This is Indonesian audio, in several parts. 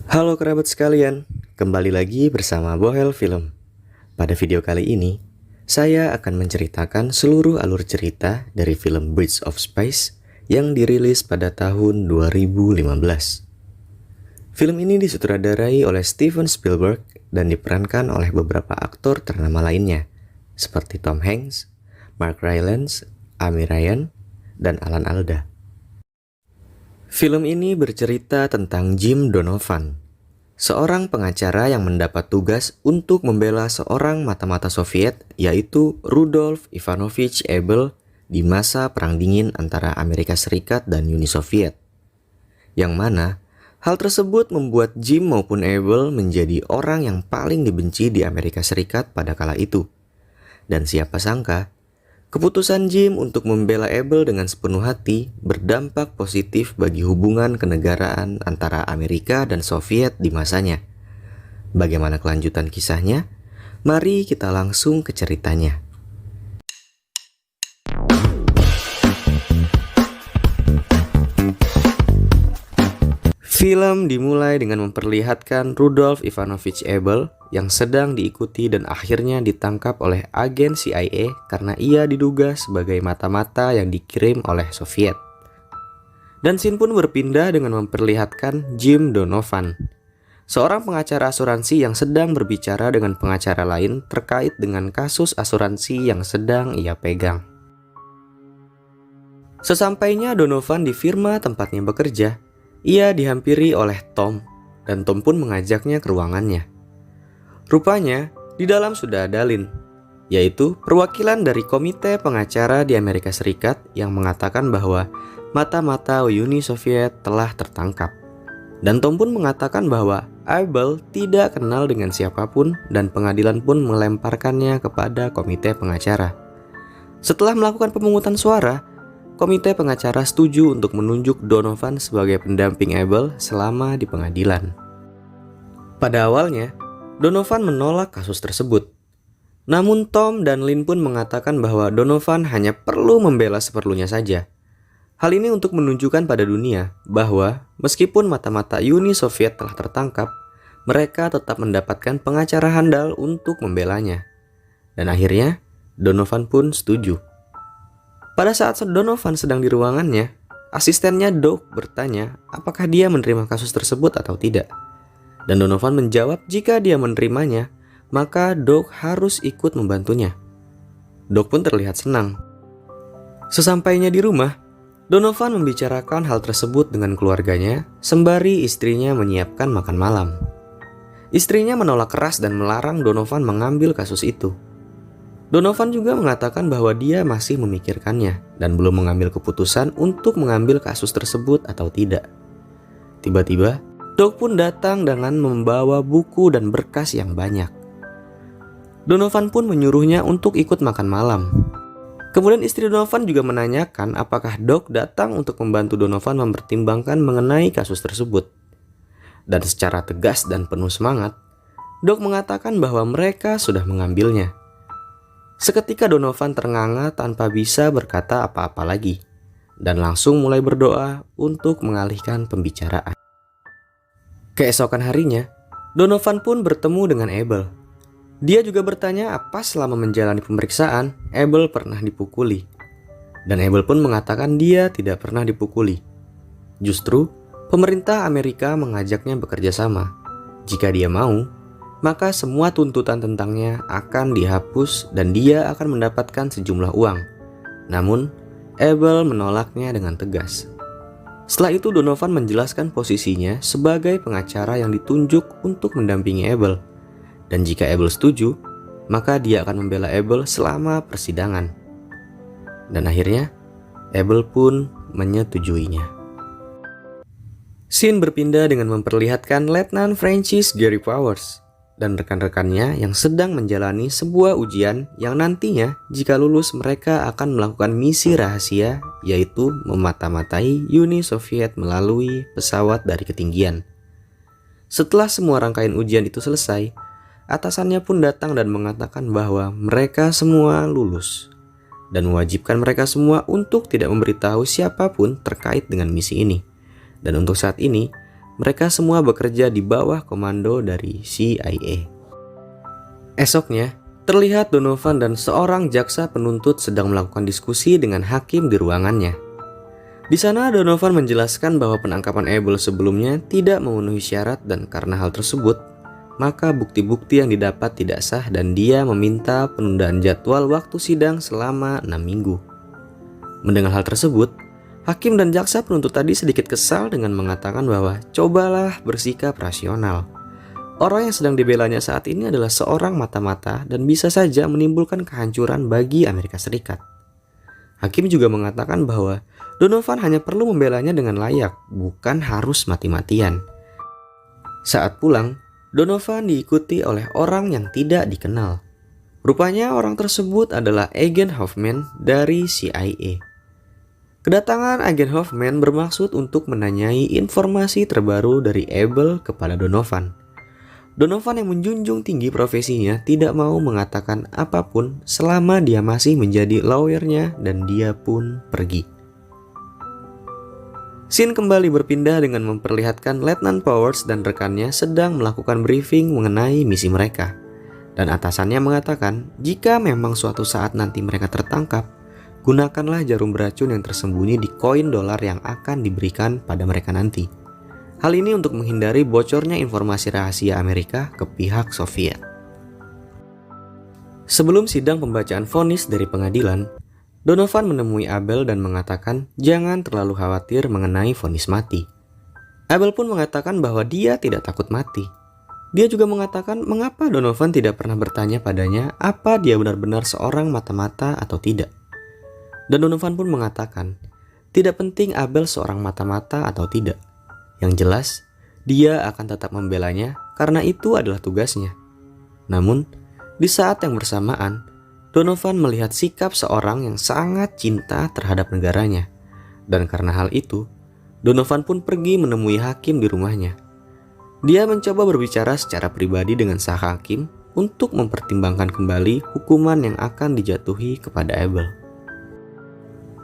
Halo kerabat sekalian, kembali lagi bersama Bohel Film. Pada video kali ini, saya akan menceritakan seluruh alur cerita dari film Bridge of Spies yang dirilis pada tahun 2015. Film ini disutradarai oleh Steven Spielberg dan diperankan oleh beberapa aktor ternama lainnya, seperti Tom Hanks, Mark Rylance, Amy Ryan, dan Alan Alda. Film ini bercerita tentang Jim Donovan, seorang pengacara yang mendapat tugas untuk membela seorang mata-mata Soviet, yaitu Rudolf Ivanovich Abel di masa Perang Dingin antara Amerika Serikat dan Uni Soviet. Yang mana, hal tersebut membuat Jim maupun Abel menjadi orang yang paling dibenci di Amerika Serikat pada kala itu. Dan siapa sangka, keputusan Jim untuk membela Abel dengan sepenuh hati berdampak positif bagi hubungan kenegaraan antara Amerika dan Soviet di masanya. Bagaimana kelanjutan kisahnya? Mari kita langsung ke ceritanya. Film dimulai dengan memperlihatkan Rudolf Ivanovich Abel yang sedang diikuti dan akhirnya ditangkap oleh agen CIA karena ia diduga sebagai mata-mata yang dikirim oleh Soviet. Dan scene pun berpindah dengan memperlihatkan Jim Donovan, seorang pengacara asuransi yang sedang berbicara dengan pengacara lain terkait dengan kasus asuransi yang sedang ia pegang. Sesampainya Donovan di firma tempatnya bekerja, ia dihampiri oleh Tom, dan Tom pun mengajaknya ke ruangannya. Rupanya, di dalam sudah ada Lynn, yaitu perwakilan dari komite pengacara di Amerika Serikat yang mengatakan bahwa mata-mata Uni Soviet telah tertangkap. Dan Tom pun mengatakan bahwa Abel tidak kenal dengan siapapun dan pengadilan pun melemparkannya kepada komite pengacara. Setelah melakukan pemungutan suara, komite pengacara setuju untuk menunjuk Donovan sebagai pendamping Abel selama di pengadilan. Pada awalnya, Donovan menolak kasus tersebut. Namun Tom dan Lynn pun mengatakan bahwa Donovan hanya perlu membela seperlunya saja. Hal ini untuk menunjukkan pada dunia bahwa meskipun mata-mata Uni Soviet telah tertangkap, mereka tetap mendapatkan pengacara handal untuk membelanya. Dan akhirnya, Donovan pun setuju. Pada saat Donovan sedang di ruangannya, asistennya Doug bertanya apakah dia menerima kasus tersebut atau tidak. Dan Donovan menjawab jika dia menerimanya, maka Doug harus ikut membantunya. Doug pun terlihat senang. Sesampainya di rumah, Donovan membicarakan hal tersebut dengan keluarganya, sembari istrinya menyiapkan makan malam. Istrinya menolak keras dan melarang Donovan mengambil kasus itu. Donovan juga mengatakan bahwa dia masih memikirkannya dan belum mengambil keputusan untuk mengambil kasus tersebut atau tidak. Tiba-tiba, Doug pun datang dengan membawa buku dan berkas yang banyak. Donovan pun menyuruhnya untuk ikut makan malam. Kemudian istri Donovan juga menanyakan apakah Doug datang untuk membantu Donovan mempertimbangkan mengenai kasus tersebut. Dan secara tegas dan penuh semangat, Doug mengatakan bahwa mereka sudah mengambilnya. Seketika Donovan ternganga tanpa bisa berkata apa-apa lagi, dan langsung mulai berdoa untuk mengalihkan pembicaraan. Keesokan harinya, Donovan pun bertemu dengan Abel. Dia juga bertanya apa selama menjalani pemeriksaan, Abel pernah dipukuli. Dan Abel pun mengatakan dia tidak pernah dipukuli. Justru, pemerintah Amerika mengajaknya bekerja sama. Jika dia mau, maka semua tuntutan tentangnya akan dihapus dan dia akan mendapatkan sejumlah uang. Namun, Abel menolaknya dengan tegas. Setelah itu Donovan menjelaskan posisinya sebagai pengacara yang ditunjuk untuk mendampingi Abel. Dan jika Abel setuju, maka dia akan membela Abel selama persidangan. Dan akhirnya, Abel pun menyetujuinya. Scene berpindah dengan memperlihatkan Letnan Francis Gary Powers dan rekan-rekannya yang sedang menjalani sebuah ujian yang nantinya jika lulus mereka akan melakukan misi rahasia, yaitu memata-matai Uni Soviet melalui pesawat dari ketinggian. Setelah semua rangkaian ujian itu selesai, atasannya pun datang dan mengatakan bahwa mereka semua lulus dan mewajibkan mereka semua untuk tidak memberitahu siapapun terkait dengan misi ini. Dan untuk saat ini, mereka semua bekerja di bawah komando dari CIA. Esoknya, terlihat Donovan dan seorang jaksa penuntut sedang melakukan diskusi dengan hakim di ruangannya. Di sana Donovan menjelaskan bahwa penangkapan Abel sebelumnya tidak memenuhi syarat dan karena hal tersebut, maka bukti-bukti yang didapat tidak sah dan dia meminta penundaan jadwal waktu sidang selama 6 minggu. Mendengar hal tersebut, hakim dan jaksa penuntut tadi sedikit kesal dengan mengatakan bahwa cobalah bersikap rasional. Orang yang sedang dibelanya saat ini adalah seorang mata-mata dan bisa saja menimbulkan kehancuran bagi Amerika Serikat. Hakim juga mengatakan bahwa Donovan hanya perlu membelanya dengan layak, bukan harus mati-matian. Saat pulang, Donovan diikuti oleh orang yang tidak dikenal. Rupanya orang tersebut adalah agen Hoffman dari CIA. Kedatangan agen Hoffman bermaksud untuk menanyai informasi terbaru dari Abel kepada Donovan. Donovan yang menjunjung tinggi profesinya tidak mau mengatakan apapun selama dia masih menjadi lawyernya dan dia pun pergi. Scene kembali berpindah dengan memperlihatkan Letnan Powers dan rekannya sedang melakukan briefing mengenai misi mereka. Dan atasannya mengatakan jika memang suatu saat nanti mereka tertangkap, gunakanlah jarum beracun yang tersembunyi di koin dolar yang akan diberikan pada mereka nanti. Hal ini untuk menghindari bocornya informasi rahasia Amerika ke pihak Soviet. Sebelum sidang pembacaan vonis dari pengadilan, Donovan menemui Abel dan mengatakan jangan terlalu khawatir mengenai vonis mati. Abel pun mengatakan bahwa dia tidak takut mati. Dia juga mengatakan mengapa Donovan tidak pernah bertanya padanya apa dia benar-benar seorang mata-mata atau tidak. Dan Donovan pun mengatakan tidak penting Abel seorang mata-mata atau tidak. Yang jelas, dia akan tetap membelanya karena itu adalah tugasnya. Namun, di saat yang bersamaan, Donovan melihat sikap seorang yang sangat cinta terhadap negaranya. Dan karena hal itu, Donovan pun pergi menemui hakim di rumahnya. Dia mencoba berbicara secara pribadi dengan sang hakim untuk mempertimbangkan kembali hukuman yang akan dijatuhi kepada Abel.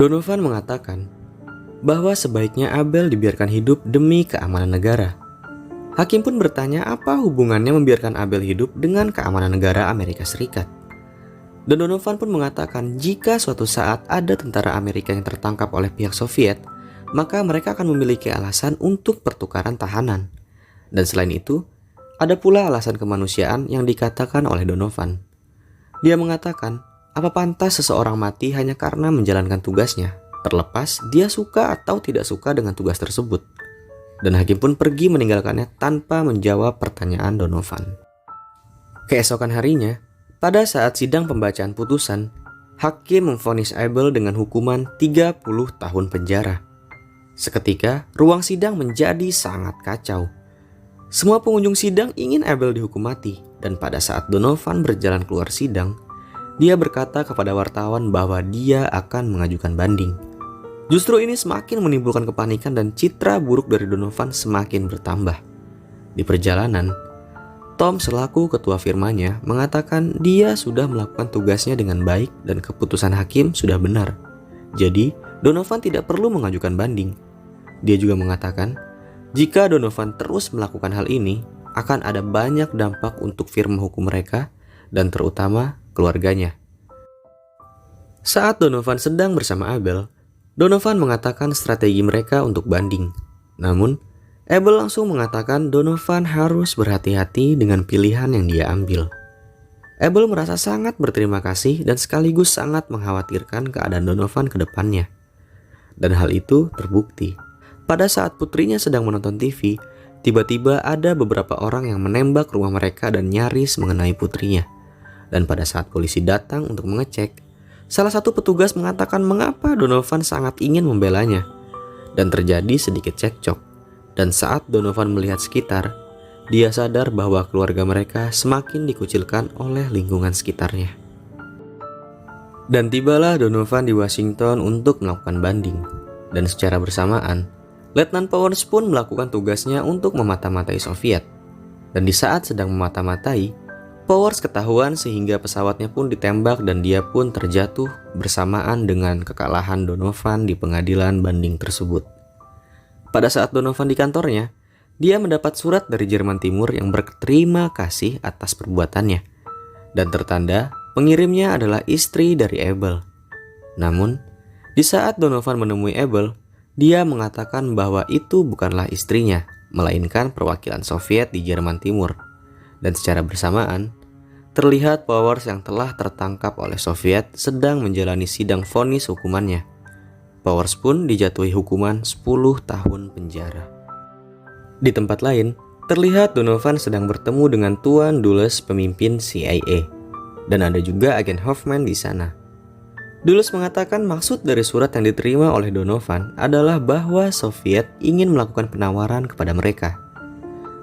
Donovan mengatakan bahwa sebaiknya Abel dibiarkan hidup demi keamanan negara. Hakim pun bertanya apa hubungannya membiarkan Abel hidup dengan keamanan negara Amerika Serikat. Dan Donovan pun mengatakan jika suatu saat ada tentara Amerika yang tertangkap oleh pihak Soviet, maka mereka akan memiliki alasan untuk pertukaran tahanan. Dan selain itu, ada pula alasan kemanusiaan yang dikatakan oleh Donovan. Dia mengatakan, apa pantas seseorang mati hanya karena menjalankan tugasnya? Terlepas dia suka atau tidak suka dengan tugas tersebut. Dan hakim pun pergi meninggalkannya tanpa menjawab pertanyaan Donovan. Keesokan harinya, pada saat sidang pembacaan putusan, hakim memvonis Abel dengan hukuman 30 tahun penjara. Seketika, ruang sidang menjadi sangat kacau. Semua pengunjung sidang ingin Abel dihukum mati, dan pada saat Donovan berjalan keluar sidang, dia berkata kepada wartawan bahwa dia akan mengajukan banding. Justru ini semakin menimbulkan kepanikan dan citra buruk dari Donovan semakin bertambah. Di perjalanan, Tom selaku ketua firmanya mengatakan dia sudah melakukan tugasnya dengan baik dan keputusan hakim sudah benar. Jadi, Donovan tidak perlu mengajukan banding. Dia juga mengatakan, jika Donovan terus melakukan hal ini, akan ada banyak dampak untuk firma hukum mereka dan terutama keluarganya. Saat Donovan sedang bersama Abel, Donovan mengatakan strategi mereka untuk banding. Namun, Abel langsung mengatakan Donovan harus berhati-hati dengan pilihan yang dia ambil. Abel merasa sangat berterima kasih dan sekaligus sangat mengkhawatirkan keadaan Donovan ke depannya. Dan hal itu terbukti. Pada saat putrinya sedang menonton TV, tiba-tiba ada beberapa orang yang menembak rumah mereka dan nyaris mengenai putrinya. Dan pada saat polisi datang untuk mengecek, salah satu petugas mengatakan mengapa Donovan sangat ingin membelanya. Dan terjadi sedikit cekcok. Dan saat Donovan melihat sekitar, dia sadar bahwa keluarga mereka semakin dikucilkan oleh lingkungan sekitarnya. Dan tibalah Donovan di Washington untuk melakukan banding. Dan secara bersamaan, Letnan Powers pun melakukan tugasnya untuk memata-matai Soviet. Dan di saat sedang memata-matai, Powers ketahuan sehingga pesawatnya pun ditembak dan dia pun terjatuh bersamaan dengan kekalahan Donovan di pengadilan banding tersebut. Pada saat Donovan di kantornya, dia mendapat surat dari Jerman Timur yang berterima kasih atas perbuatannya, dan tertanda pengirimnya adalah istri dari Abel. Namun, di saat Donovan menemui Abel, dia mengatakan bahwa itu bukanlah istrinya, melainkan perwakilan Soviet di Jerman Timur. Dan secara bersamaan, terlihat Powers yang telah tertangkap oleh Soviet sedang menjalani sidang vonis hukumannya. Powers pun dijatuhi hukuman 10 tahun penjara. Di tempat lain, terlihat Donovan sedang bertemu dengan Tuan Dulles, pemimpin CIA. Dan ada juga agen Hoffman di sana. Dulles mengatakan maksud dari surat yang diterima oleh Donovan adalah bahwa Soviet ingin melakukan penawaran kepada mereka.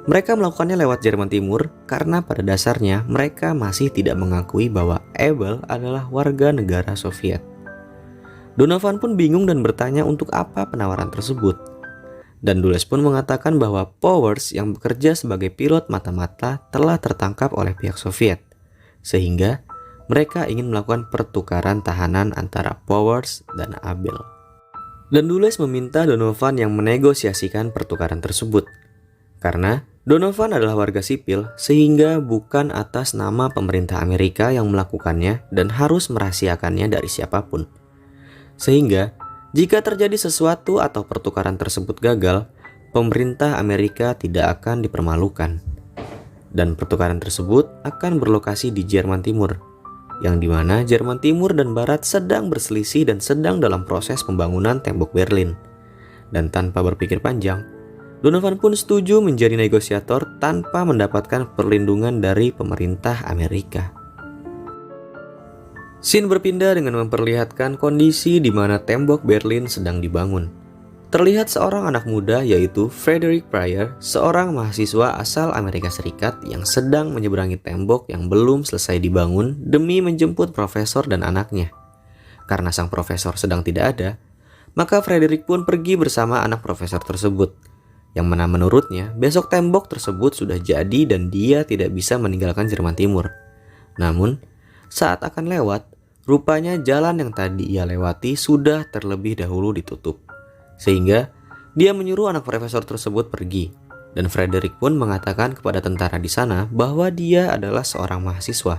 Mereka melakukannya lewat Jerman Timur karena pada dasarnya mereka masih tidak mengakui bahwa Abel adalah warga negara Soviet. Donovan pun bingung dan bertanya untuk apa penawaran tersebut. Dan Dulles pun mengatakan bahwa Powers yang bekerja sebagai pilot mata-mata telah tertangkap oleh pihak Soviet, sehingga mereka ingin melakukan pertukaran tahanan antara Powers dan Abel. Dan Dulles meminta Donovan yang menegosiasikan pertukaran tersebut, karena Donovan adalah warga sipil sehingga bukan atas nama pemerintah Amerika yang melakukannya dan harus merahasiakannya dari siapapun. Sehingga jika terjadi sesuatu atau pertukaran tersebut gagal, pemerintah Amerika tidak akan dipermalukan. Dan pertukaran tersebut akan berlokasi di Jerman Timur, yang dimana Jerman Timur dan Barat sedang berselisih dan sedang dalam proses pembangunan tembok Berlin. Dan tanpa berpikir panjang, Donovan pun setuju menjadi negosiator tanpa mendapatkan perlindungan dari pemerintah Amerika. Scene berpindah dengan memperlihatkan kondisi di mana tembok Berlin sedang dibangun. Terlihat seorang anak muda yaitu Frederick Pryor, seorang mahasiswa asal Amerika Serikat yang sedang menyeberangi tembok yang belum selesai dibangun demi menjemput profesor dan anaknya. Karena sang profesor sedang tidak ada, maka Frederick pun pergi bersama anak profesor tersebut, yang mana menurutnya besok tembok tersebut sudah jadi dan dia tidak bisa meninggalkan Jerman Timur. Namun, saat akan lewat, rupanya jalan yang tadi ia lewati sudah terlebih dahulu ditutup. Sehingga dia menyuruh anak profesor tersebut pergi, dan Frederick pun mengatakan kepada tentara di sana bahwa dia adalah seorang mahasiswa.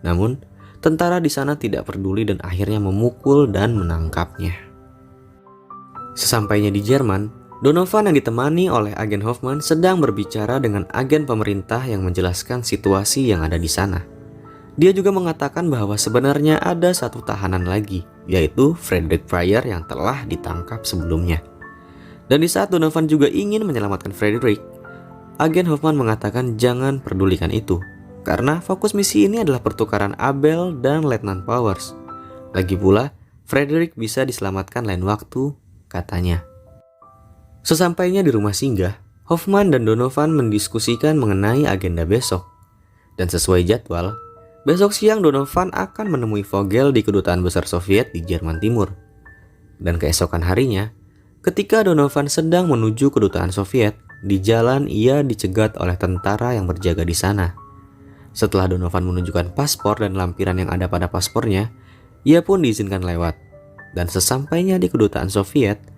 Namun, tentara di sana tidak peduli dan akhirnya memukul dan menangkapnya. Sesampainya di Jerman, Donovan yang ditemani oleh agen Hoffman sedang berbicara dengan agen pemerintah yang menjelaskan situasi yang ada di sana. Dia juga mengatakan bahwa sebenarnya ada satu tahanan lagi, yaitu Frederick Pryor yang telah ditangkap sebelumnya. Dan di saat Donovan juga ingin menyelamatkan Frederick, agen Hoffman mengatakan jangan pedulikan itu, karena fokus misi ini adalah pertukaran Abel dan Letnan Powers. Lagi pula, Frederick bisa diselamatkan lain waktu, katanya. Sesampainya di rumah singgah, Hoffman dan Donovan mendiskusikan mengenai agenda besok. Dan sesuai jadwal, besok siang Donovan akan menemui Vogel di Kedutaan Besar Soviet di Jerman Timur. Dan keesokan harinya, ketika Donovan sedang menuju Kedutaan Soviet, di jalan ia dicegat oleh tentara yang berjaga di sana. Setelah Donovan menunjukkan paspor dan lampiran yang ada pada paspornya, ia pun diizinkan lewat. Dan sesampainya di Kedutaan Soviet,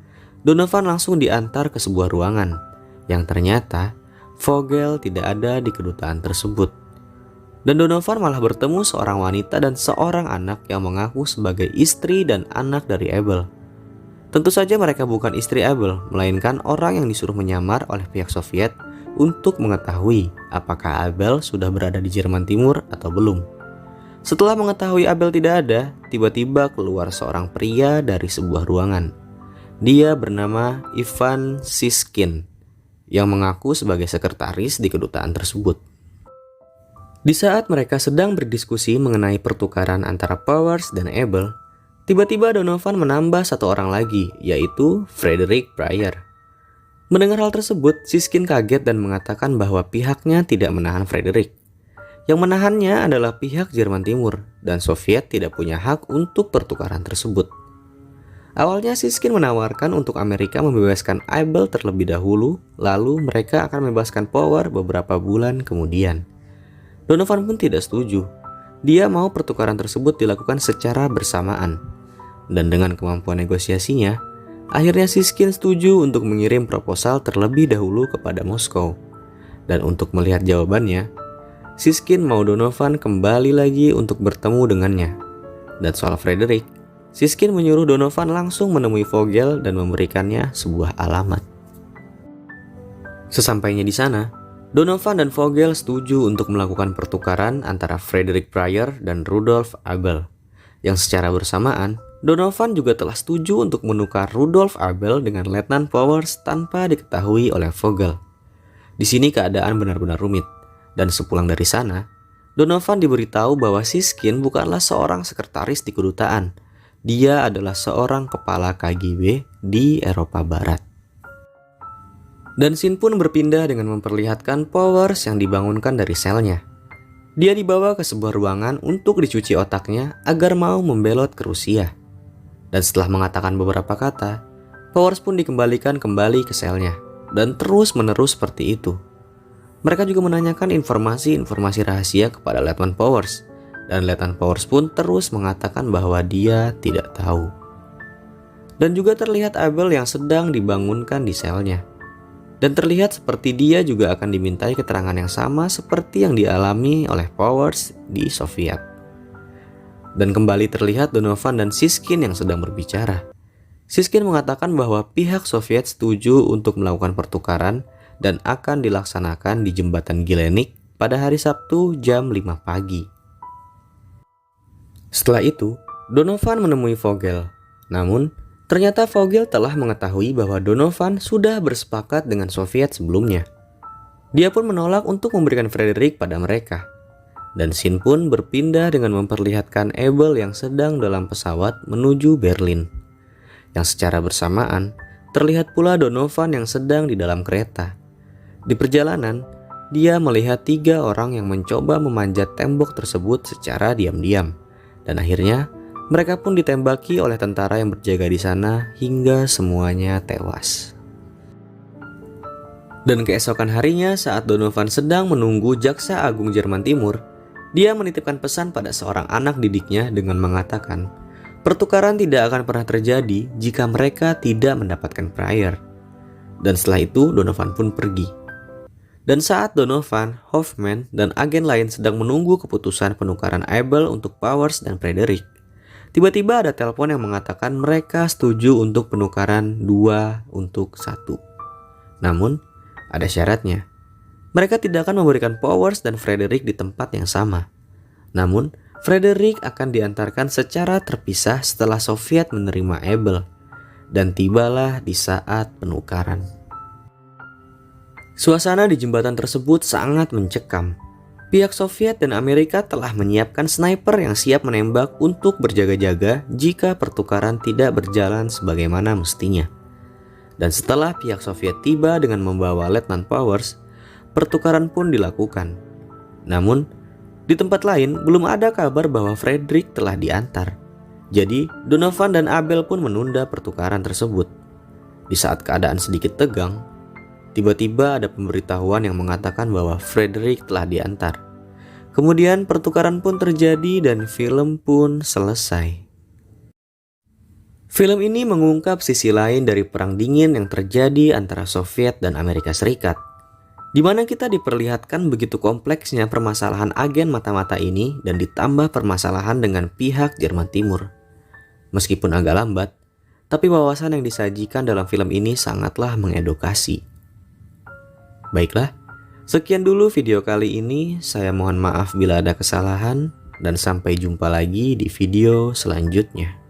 Donovan langsung diantar ke sebuah ruangan, yang ternyata Vogel tidak ada di kedutaan tersebut. Dan Donovan malah bertemu seorang wanita dan seorang anak yang mengaku sebagai istri dan anak dari Abel. Tentu saja mereka bukan istri Abel, melainkan orang yang disuruh menyamar oleh pihak Soviet untuk mengetahui apakah Abel sudah berada di Jerman Timur atau belum. Setelah mengetahui Abel tidak ada, tiba-tiba keluar seorang pria dari sebuah ruangan. Dia bernama Ivan Siskin, yang mengaku sebagai sekretaris di kedutaan tersebut. Di saat mereka sedang berdiskusi mengenai pertukaran antara Powers dan Abel, tiba-tiba Donovan menambah satu orang lagi, yaitu Frederick Pryor. Mendengar hal tersebut, Siskin kaget dan mengatakan bahwa pihaknya tidak menahan Frederick. Yang menahannya adalah pihak Jerman Timur, dan Soviet tidak punya hak untuk pertukaran tersebut. Awalnya Siskin menawarkan untuk Amerika membebaskan Abel terlebih dahulu, lalu mereka akan membebaskan Powers beberapa bulan kemudian. Donovan pun tidak setuju. Dia mau pertukaran tersebut dilakukan secara bersamaan. Dan dengan kemampuan negosiasinya, Akhirnya Siskin setuju untuk mengirim proposal terlebih dahulu kepada Moskow. Dan untuk melihat jawabannya, Siskin mau Donovan kembali lagi untuk bertemu dengannya. Dan soal Frederick, Siskin menyuruh Donovan langsung menemui Vogel dan memberikannya sebuah alamat. Sesampainya di sana, Donovan dan Vogel setuju untuk melakukan pertukaran antara Frederick Pryor dan Rudolf Abel. Yang secara bersamaan, Donovan juga telah setuju untuk menukar Rudolf Abel dengan Letnan Powers tanpa diketahui oleh Vogel. Di sini keadaan benar-benar rumit, dan sepulang dari sana, Donovan diberitahu bahwa Siskin bukanlah seorang sekretaris di kedutaan. Dia adalah seorang kepala KGB di Eropa Barat. Dan Sin pun berpindah dengan memperlihatkan Powers yang dibangunkan dari selnya. Dia dibawa ke sebuah ruangan untuk dicuci otaknya agar mau membelot ke Rusia. Dan setelah mengatakan beberapa kata, Powers pun dikembalikan kembali ke selnya. Dan terus-menerus seperti itu. Mereka juga menanyakan informasi-informasi rahasia kepada Letnan Powers. Dan Letnan Powers pun terus mengatakan bahwa dia tidak tahu. Dan juga terlihat Abel yang sedang dibangunkan di selnya. Dan terlihat seperti dia juga akan dimintai keterangan yang sama seperti yang dialami oleh Powers di Soviet. Dan kembali terlihat Donovan dan Siskin yang sedang berbicara. Siskin mengatakan bahwa pihak Soviet setuju untuk melakukan pertukaran dan akan dilaksanakan di jembatan Gilenik pada hari Sabtu jam 5 pagi. Setelah itu, Donovan menemui Vogel. Namun, ternyata Vogel telah mengetahui bahwa Donovan sudah bersepakat dengan Soviet sebelumnya. Dia pun menolak untuk memberikan Frederick pada mereka. Dan Sin pun berpindah dengan memperlihatkan Abel yang sedang dalam pesawat menuju Berlin. Yang secara bersamaan, terlihat pula Donovan yang sedang di dalam kereta. Di perjalanan, dia melihat 3 orang yang mencoba memanjat tembok tersebut secara diam-diam. Dan akhirnya, mereka pun ditembaki oleh tentara yang berjaga di sana hingga semuanya tewas. Dan keesokan harinya saat Donovan sedang menunggu Jaksa Agung Jerman Timur, dia menitipkan pesan pada seorang anak didiknya dengan mengatakan, pertukaran tidak akan pernah terjadi jika mereka tidak mendapatkan Pryor. Dan setelah itu Donovan pun pergi. Dan saat Donovan, Hoffman, dan agen lain sedang menunggu keputusan penukaran Abel untuk Powers dan Frederick, tiba-tiba ada telepon yang mengatakan mereka setuju untuk penukaran 2 untuk 1. Namun, ada syaratnya. Mereka tidak akan memberikan Powers dan Frederick di tempat yang sama. Namun, Frederick akan diantarkan secara terpisah setelah Soviet menerima Abel. Dan tibalah di saat penukaran. Suasana di jembatan tersebut sangat mencekam. Pihak Soviet dan Amerika telah menyiapkan sniper yang siap menembak untuk berjaga-jaga jika pertukaran tidak berjalan sebagaimana mestinya. Dan setelah pihak Soviet tiba dengan membawa Letnan Powers, pertukaran pun dilakukan. Namun, di tempat lain belum ada kabar bahwa Frederick telah diantar. Jadi, Donovan dan Abel pun menunda pertukaran tersebut. Di saat keadaan sedikit tegang, tiba-tiba ada pemberitahuan yang mengatakan bahwa Frederick telah diantar. Kemudian pertukaran pun terjadi dan film pun selesai. Film ini mengungkap sisi lain dari Perang Dingin yang terjadi antara Soviet dan Amerika Serikat, di mana kita diperlihatkan begitu kompleksnya permasalahan agen mata-mata ini dan ditambah permasalahan dengan pihak Jerman Timur. Meskipun agak lambat, tapi wawasan yang disajikan dalam film ini sangatlah mengedukasi. Baiklah, sekian dulu video kali ini. Saya mohon maaf bila ada kesalahan dan sampai jumpa lagi di video selanjutnya.